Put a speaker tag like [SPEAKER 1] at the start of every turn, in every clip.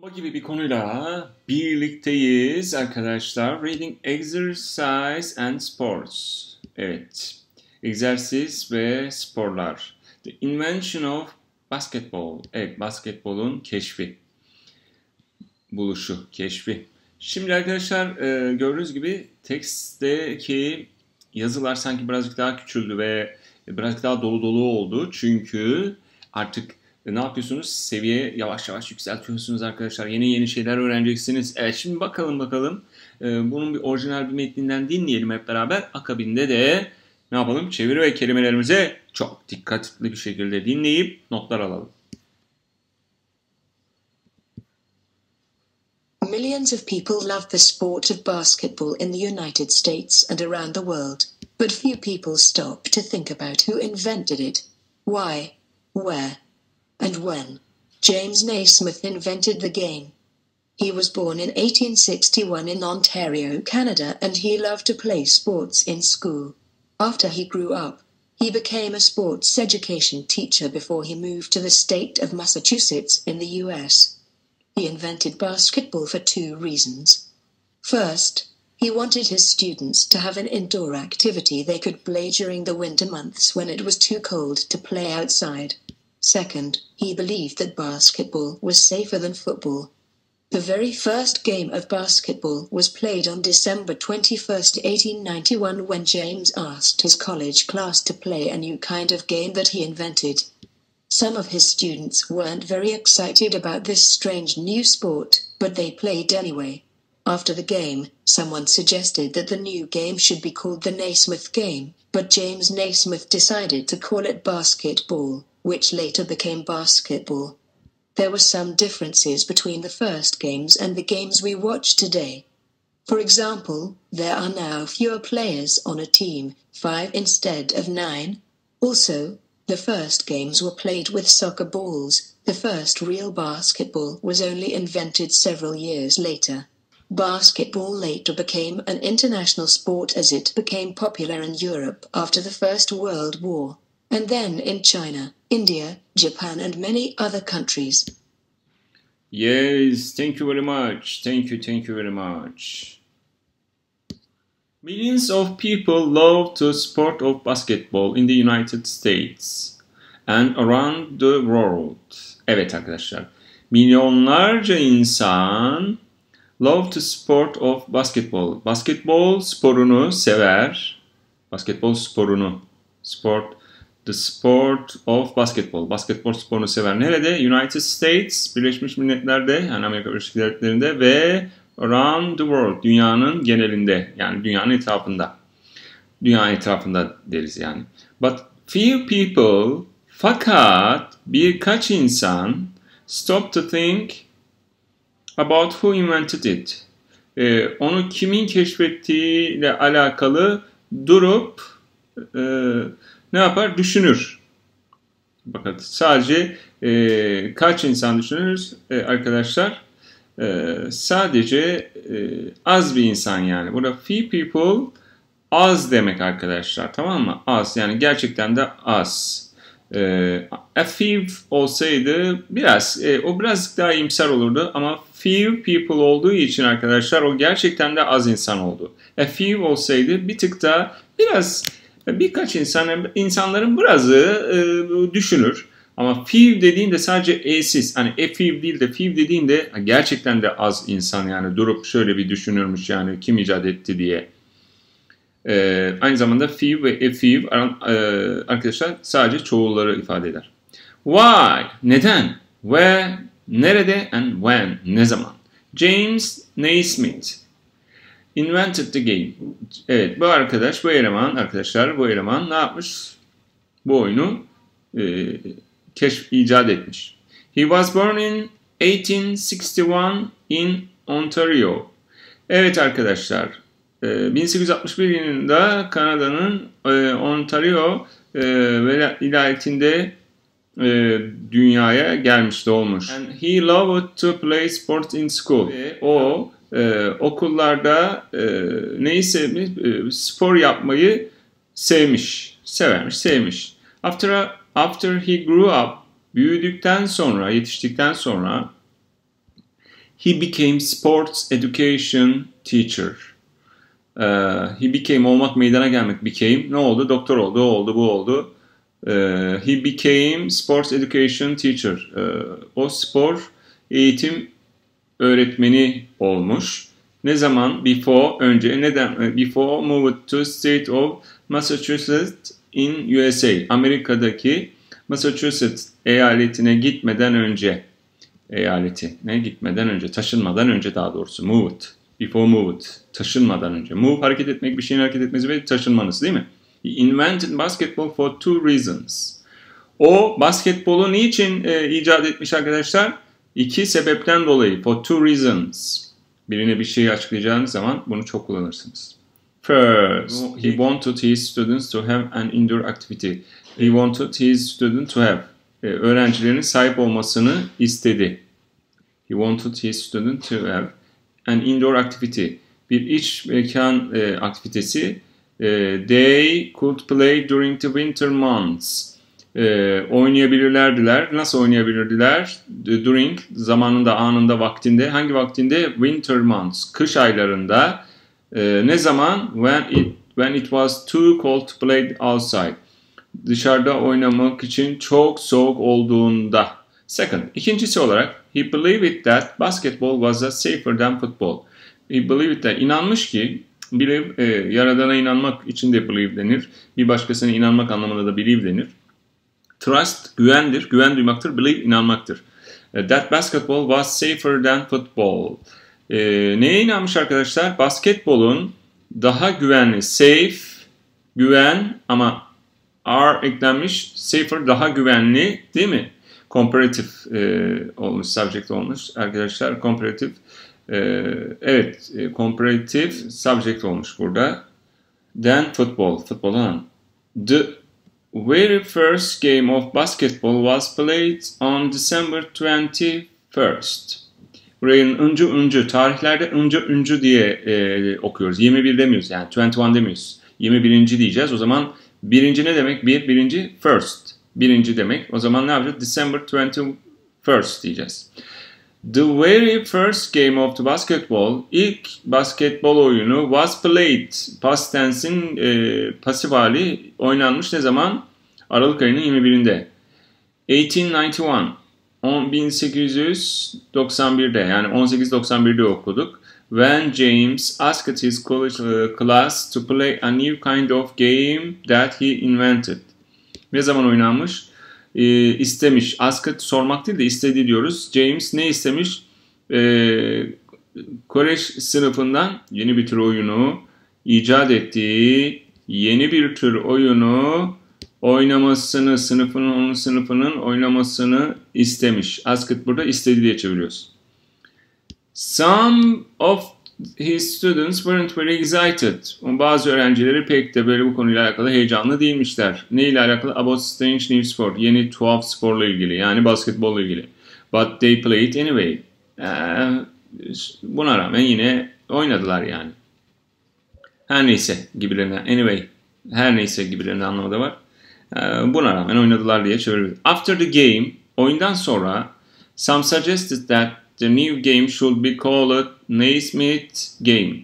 [SPEAKER 1] Bomba gibi bir konuyla birlikteyiz arkadaşlar. Reading Exercise and Sports. Evet. Egzersiz ve sporlar. The Invention of Basketball. Evet, basketbolun keşfi. Buluşu, keşfi. Şimdi arkadaşlar gördüğünüz gibi tekstteki yazılar sanki birazcık daha küçüldü ve birazcık daha dolu dolu oldu. Çünkü artık ne yapıyorsunuz? Seviye yavaş yavaş yükseltiyorsunuz arkadaşlar. Yeni şeyler öğreneceksiniz. Evet, şimdi bakalım. Bunun bir orijinal bir metninden dinleyelim hep beraber. Akabinde de ne yapalım? Çeviri ve kelimelerimize çok dikkatli bir şekilde dinleyip notlar alalım.
[SPEAKER 2] Millions of people love the sport of basketball in the United States and around the world, but few people stop to think about who invented it, why, where, and when. James Naismith invented the game. He was born in 1861 in Ontario, Canada, and he loved to play sports in school. After he grew up, he became a sports education teacher before he moved to the state of Massachusetts in the US. He invented basketball for two reasons. First, he wanted his students to have an indoor activity they could play during the winter months when it was too cold to play outside. Second, he believed that basketball was safer than football. The very first game of basketball was played on December 21st, 1891, when James asked his college class to play a new kind of game that he invented. Some of his students weren't very excited about this strange new sport, but they played anyway. After the game, someone suggested that the new game should be called the Naismith game, but James Naismith decided to call it basketball, which later became basketball. There were some differences between the first games and the games we watch today. For example, there are now fewer players on a team, 5 instead of 9. Also, the first games were played with soccer balls. The first real basketball was only invented several years later. Basketball later became an international sport as it became popular in Europe after the First World War, and then in China, India, Japan, and many other countries.
[SPEAKER 1] Yes, thank you very much. Thank you very much. Millions of people love the sport of basketball in the United States and around the world. Evet arkadaşlar, milyonlarca insan love the sport of basketball. Basketbol sporunu sever. Basketbol sporunu. The sport of basketball. Basketbol sporunu sever. Nerede? United States, Birleşmiş Milletler'de, yani Amerika Birleşik Devletleri'nde ve around the world, dünyanın genelinde, yani dünyanın etrafında. Dünya etrafında deriz yani. But few people, fakat birkaç insan stop to think about who invented it. Onu kimin keşfettiğiyle alakalı durup ne yapar? Düşünür. Bakın sadece kaç insan düşünürüz arkadaşlar? Sadece az bir insan yani. Burada few people az demek arkadaşlar, tamam mı? Az, yani gerçekten de az. A few olsaydı o birazcık daha iyimser olurdu ama few people olduğu için arkadaşlar o gerçekten de az insan oldu. A few olsaydı bir tık da birkaç insanların birazı düşünür. Ama few dediğinde sadece e'siz, hani a few değil de few dediğinde gerçekten de az insan, yani durup şöyle bir düşünürmüş yani kim icat etti diye. Aynı zamanda few ve a few arkadaşlar sadece çoğulları ifade eder. Why? Neden? Where? Nerede? And when? Ne zaman? James Naismith invented the game. Evet, bu eleman ne yapmış? Bu oyunu icat etmiş. He was born in 1861 in Ontario. Evet arkadaşlar, 1861 yılında Kanada'nın Ontario vilayetinde dünyaya doğmuş. And he loved to play sports in school. O okullarda spor yapmayı sevmiş. After he grew up, yetiştikten sonra He became sports education teacher. He became olmak, meydana gelmek. Became ne oldu? Doktor oldu, o oldu, bu oldu. He became sports education teacher. O spor eğitim öğretmeni olmuş. Ne zaman? Before, önce. Neden? Before moved to state of Massachusetts in USA. Amerika'daki Massachusetts eyaletine gitmeden önce. Gitmeden önce, taşınmadan önce daha doğrusu. Moved. Before moved. Taşınmadan önce. Move, hareket etmek, bir şeyin hareket etmesi ve taşınmanız değil mi? He invented basketball for two reasons. O basketbolu niçin icat etmiş arkadaşlar? İki sebepten dolayı. For two reasons. Birine bir şeyi açıklayacağınız zaman bunu çok kullanırsınız. First, he wanted his students to have an indoor activity. He wanted his students to have. Öğrencilerin sahip olmasını istedi. He wanted his students to have an indoor activity. Bir iç mekan aktivitesi. They could play during the winter months. Oynayabilirlerdiler. Nasıl oynayabilirdiler? During, zamanında, anında, vaktinde. Hangi vaktinde? Winter months. Kış aylarında. Ne zaman? When it was too cold to play outside. Dışarıda oynamak için çok soğuk olduğunda. Second, ikincisi olarak he believed that basketball was safer than football. He believed that, inanmış ki, believe, Yaradan'a inanmak için de believe denir. Bir başkasına inanmak anlamında da believe denir. Trust, güvendir. Güven duymaktır. Believe, inanmaktır. That basketball was safer than football. Neye inanmış arkadaşlar? Basketbolun daha güvenli. Safe, güven ama are eklenmiş. Safer, daha güvenli değil mi? Comparative olmuş, subject olmuş arkadaşlar. Comparative, evet, comparative subject olmuş burada. Than football, futboldan. The very first game of basketball was played on December 21st. Burayı öncü, tarihlerde öncü diye okuyoruz. 21 demiyoruz, yani 21 demiyoruz. 21. diyeceğiz. O zaman birinci ne demek? Birinci first. Birinci demek. O zaman ne yapacağız? December 21st diyeceğiz. The very first game of the basketball, ilk basketbol oyunu was played. Past tense'in pasif hali oynanmış ne zaman? Aralık ayının 21'inde. 1891'de yani 1891'de okuduk. When James asked his college class to play a new kind of game that he invented. Ne zaman oynanmış? İstemiş. Asked sormak değil de istedi diyoruz. James ne istemiş? Kolej sınıfından yeni bir tür oyunu icat ettiği yeni bir tür oyunu oynamasını, onun sınıfının oynamasını istemiş. Asked burada istedi diye çeviriyoruz. Some of his students weren't very excited. Bazı öğrencileri pek de böyle bu konuyla alakalı heyecanlı değilmişler. Ne ile alakalı? About strange new sport. Yeni tuhaf sporla ilgili. Yani basketbolla ilgili. But they played anyway. Buna rağmen yine oynadılar yani. Her neyse gibilerine. Anyway. Her neyse gibilerine anlamı da var. Buna rağmen oynadılar diye çeviriyoruz. After the game, oyundan sonra some suggested that the new game should be called Naismith Game.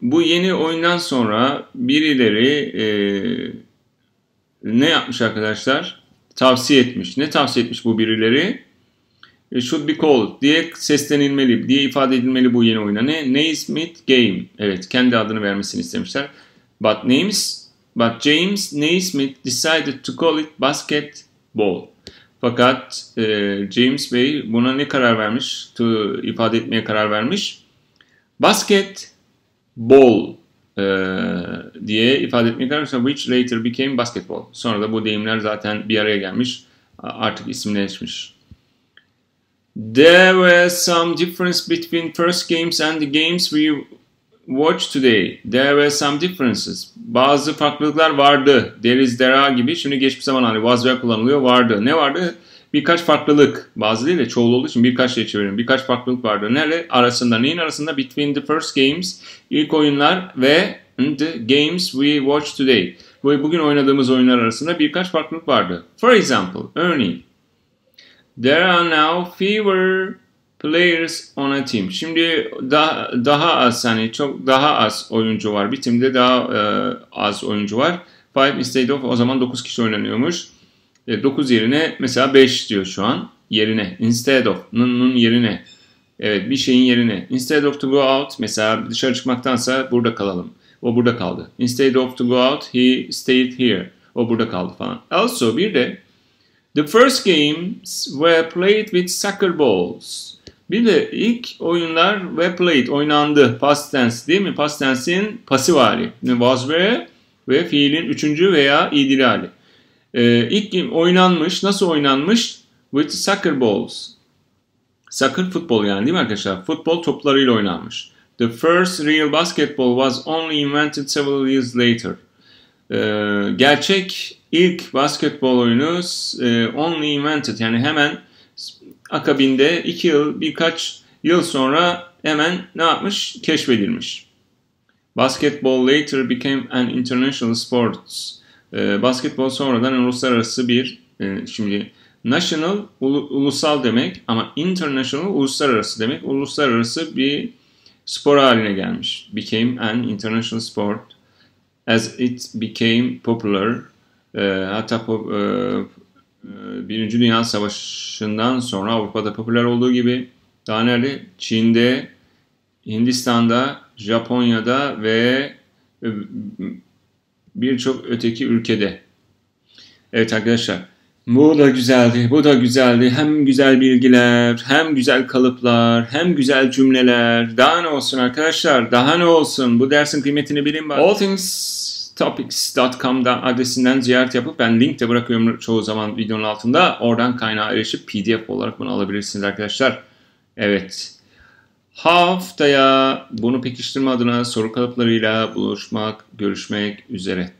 [SPEAKER 1] Bu yeni oyundan sonra birileri ne yapmış arkadaşlar? Tavsiye etmiş. Ne tavsiye etmiş bu birileri? Should be called diye seslenilmeli, diye ifade edilmeli bu yeni oyuna. Ne? Naismith Game. Evet, kendi adını vermesini istemişler. But James Naismith decided to call it basketball. Fakat James Bey buna ne karar vermiş? İfade etmeye karar vermiş. Basketball diye ifade etmeye karar vermiş. Which later became basketball. Sonra da bu deyimler zaten bir araya gelmiş. Artık isimleşmiş. There was some difference between first games and the games we watch today. There were some differences. Bazı farklılıklar vardı. There are gibi. Şimdi geçmiş zaman hali was were kullanılıyor. Vardı. Ne vardı? Birkaç farklılık. Bazı değil de çoğul olduğu için birkaç şey çeviriyorum. Birkaç farklılık vardı. Nerede? Arasında. Neyin arasında? Between the first games. İlk oyunlar ve the games we watch today. Bugün oynadığımız oyunlar arasında birkaç farklılık vardı. For example, örneğin. There are now fewer players on a team. Şimdi daha az, hani çok daha az oyuncu var. Bir team'de daha az oyuncu var. 5 instead of, o zaman 9 kişi oynanıyormuş. 9 yerine mesela 5 diyor şu an. Yerine. Instead of. N'ın yerine. Evet, bir şeyin yerine. Instead of to go out. Mesela dışarı çıkmaktansa burada kalalım. O burada kaldı. Instead of to go out, he stayed here. O burada kaldı falan. Also bir de the first games were played with soccer balls. Bir de ilk oyunlar were played, oynandı. Past tense değil mi? Past tense'in pasif hali. Was were ve fiilin üçüncü veya idili hali. İlk game oynanmış. Nasıl oynanmış? With soccer balls. Soccer futbol yani değil mi arkadaşlar? Futbol toplarıyla oynanmış. The first real basketball was only invented several years later. Gerçek ilk basketbol oyunu only invented, yani hemen akabinde birkaç yıl sonra hemen ne yapmış? Keşfedilmiş. Basketball later became an international sport. Basketbol sonradan uluslararası bir, şimdi national ulusal demek ama international uluslararası demek. Uluslararası bir spor haline gelmiş. Became an international sport as it became popular. Hatta Birinci Dünya Savaşı'ndan sonra Avrupa'da popüler olduğu gibi daha nerede? Çin'de, Hindistan'da, Japonya'da ve birçok öteki ülkede. Evet arkadaşlar, bu da güzeldi, bu da güzeldi. Hem güzel bilgiler, hem güzel kalıplar, hem güzel cümleler. Daha ne olsun arkadaşlar, daha ne olsun? Bu dersin kıymetini bilin bak. allthingstopics.com adresinden ziyaret yapıp ben link de bırakıyorum çoğu zaman videonun altında. Oradan kaynağa erişip PDF olarak bunu alabilirsiniz arkadaşlar. Evet. Haftaya bunu pekiştirme adına soru kalıplarıyla görüşmek üzere.